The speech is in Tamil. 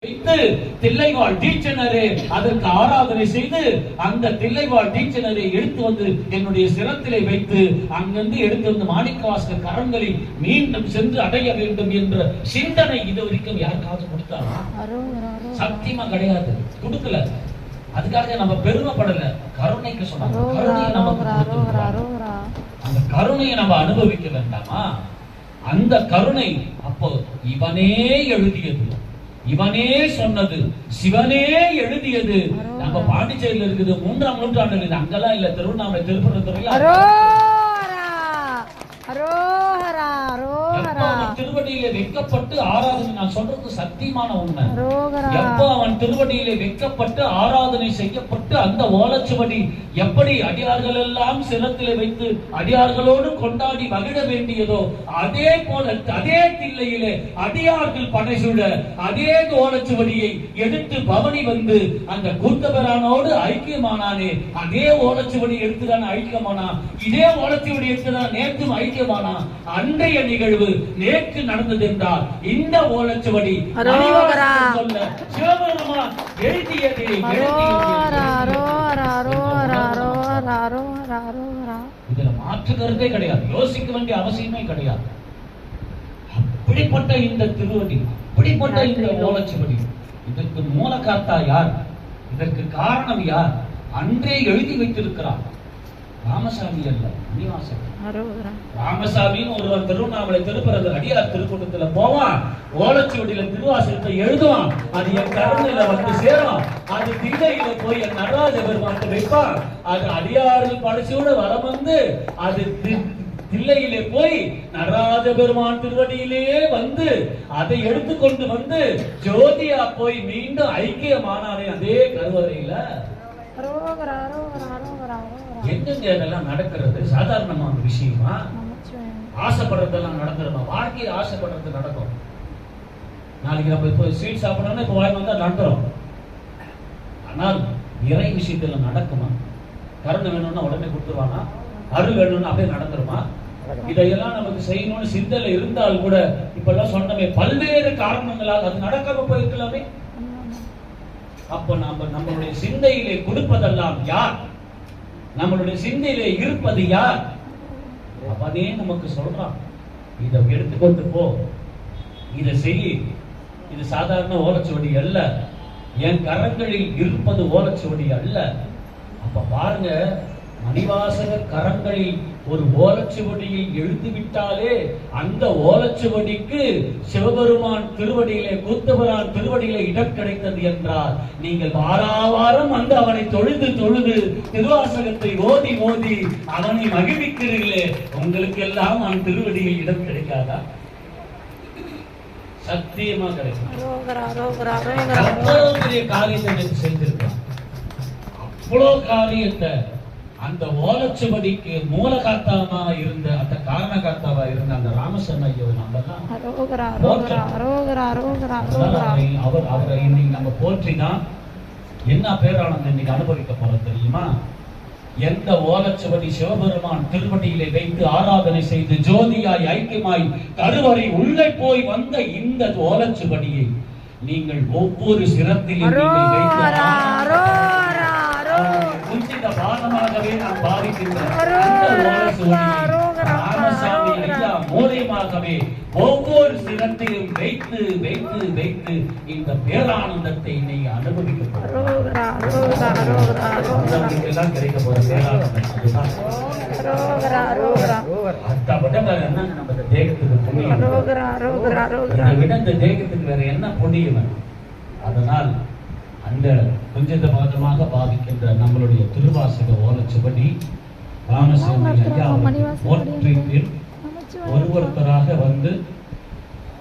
தில்லைவாழ் டீச்சனரே அதற்கு ஆராதனை செய்து அந்த தில்லைவாழ் டீச்சனரை எடுத்து வந்து என்னுடைய சிரத்திலே வைத்து அங்கிருந்து எடுத்து வந்து மாணிக்கவாசகர் கரங்களில் மீண்டும் சென்று அடைய வேண்டும் என்ற சிந்தனை இது வரைக்கும் யாருக்காவது கொடுத்தாரா? சத்தியமா கிடையாது, கொடுக்கல. அதுக்காக நம்ம பெருமைப்படல, கருணைக்கு சொன்னாங்க. கருணையை நமக்கு அந்த கருணையை நம்ம அனுபவிக்க வேண்டாமா? அந்த கருணை அப்போ இவனே எழுதியது, இவனே சொன்னது, சிவனே எழுதியது. நம்ம பாண்டிச்சேரியில் இருக்குது, 3ஆம் நூற்றாண்டு. அங்கெல்லாம் இல்ல, திருவண்ணாமலை திருப்பரத்துறையில திருவடியிலே வைக்கப்பட்டு ஆராதனை, நான் சொல்றது சத்தியமான உண்மை. எப்ப அவன் திருவடியிலே வைக்கப்பட்டு ஆராதனை செய்யப்பட்டு அந்த ஓலச்சுவடி எப்படி அடியார்கள் எல்லாம் சிரத்திலே வைத்து அடியார்களோடு கொண்டாடி மகிழ வேண்டியதோ அதே போல அதே தில்லையிலே அடியார்கள் படைசூழ அதே ஓலச்சுவடியை எடுத்து பவனி வந்து அந்த கூத்தபிரானோடு ஐக்கியமானானே, அதே ஓலச்சுவடி எடுத்துதான் ஐக்கியமானா, இதே ஓலச்சுவடி எடுத்துதான் நேற்றும் ஐக்கியமானா. அன்றைய நிகழ்வு நேற்று நடந்தது என்றால் இந்த ஓலச்சுவடி சொல்ல சிவபெருமான் எழுதியது. இதுல மாற்று கருத்தே கிடையாது, யோசிக்க வேண்டிய அவசியமே கிடையாது. அப்படிப்பட்ட இந்த திருவடி, அப்படிப்பட்ட இந்த ஓலச்சுவடி, இதற்கு மூலகாத்தா யார்? இதற்கு காரணம் யார்? அன்றே எழுதி வைத்திருக்கிறார். ராமசாமி அல்ல, மணிவாசகர். ராமசாமின்னு ஒருவர் திருவண்ணாமலை திருப்பரது அடியார் திருக்கூட்டத்துல போவான், ஓலச்சுவடியில திருவாசகத்தை எழுதுவான், அது என் கருணையில வந்து சேரும், அது தில்லையில போய் என் நடராஜ பெருமான் வைப்பான், அது அடியார்கள் படைச்சோட வரம் வந்து அது தில்லையிலே போய் நடராஜ பெருமான் திருவடியிலேயே வந்து அதை எடுத்துக்கொண்டு வந்து ஜோதியா போய் மீண்டும் ஐக்கியமானானே அதே கருவறையில. எங்கெங்க இதெல்லாம் நடக்கிறது? சாதாரணமான விஷயமா? ஆசைப்படுறதெல்லாம் நடந்துருமா? வாழ்க்கையை ஆசைப்படுறது நடக்கும். நாளைக்கு நம்ம இப்போ ஸ்வீட் சாப்பிடணும்னா இப்போ வாங்கி வந்தா நடந்துரும். ஆனால் இறை விஷயத்துல நடக்குமா? கருணை வேணும்னா உடனே கொடுத்துருவானா? அருள் வேணும்னா அப்படியே நடந்துருமா? இதையெல்லாம் நமக்கு செய்யணும்னு சிந்தனை இருந்தால் கூட இப்பெல்லாம் சொன்னமே பல்வேறு காரணங்களால் அது நடக்காம போயிருக்கலாமே. அப்ப நம்மளுடைய சிந்தையிலே கொடுப்பதெல்லாம் யார்? நம்மளுடைய சிந்தையிலே இருப்பது யார்? அவனே நமக்கு சொல்றான், இதை எடுத்துக்கொண்டு போ, இதை செய். இது சாதாரண ஓலச்சுவடி அல்ல, என் கரங்களில் இருப்பது ஓலச்சுவடி அல்ல. அப்ப பாருங்க, மணிவாசகர் கரங்களில் ஒரு ஓலச்சுவடியை எழுதிவிட்டாலே அந்த ஓலச்சுவடிக்கு சிவபெருமான் திருவடியிலே கூத்தபிரான் திருவடியிலே இடம் கிடைத்தது என்றால் நீங்கள் வாராவாரம் வந்து அவனை தொழுது தொழுது திருவாசகத்தை ஓதி ஓதி அவனை மகிழ்விக்கிறீர்களே, உங்களுக்கு எல்லாம் அவன் திருவடியில் இடம் கிடைக்காதா? சத்தியமா கிடைக்கும். அவ்வளவு பெரிய காரியத்தை செஞ்சிருக்கான், அவ்வளோ காரியத்தை. அந்த ஓலச்சுவடிக்கு மூலகாத்தாவா இருந்த, அந்த காரணகாத்தாவா இருந்த அந்த ராமசர்ம ஐயோ அவரை இன்னைக்கு நம்ம போற்றிதான் என்ன பேரானது இன்னைக்கு அனுபவிக்க போறோம் தெரியுமா? எந்த ஓலச்சுவடி சிவபெருமான் திருவடியிலே வைத்து ஆராதனை செய்து ஜோதியாய் ஐக்கியமாய் கருவறை உள்ளே போய் வந்த இந்த ஓலச்சுவடியை நீங்கள் ஒவ்வொரு சிரத்திலும் பாகமாகவே நாம் பாதிக்கின்றோம். மூலியமாகவே ஒவ்வொரு சிரத்தையும் வைத்து வைத்து வைத்து இந்த பேரானந்தத்தை நீங்க அனுபவிக்க கிடைக்க போற பேரானந்தம் நம்ம தேகத்துக்கு புண்ணியம், இந்த தேகத்துக்கு வேற என்ன புண்ணியம்? அதனால் அந்த குஞ்சித பாதமாக பாதிக்கின்ற நம்மளுடைய திருவாசக ஓலச்சுவடி ராமசாமி ஐயா ஒருவராக வந்து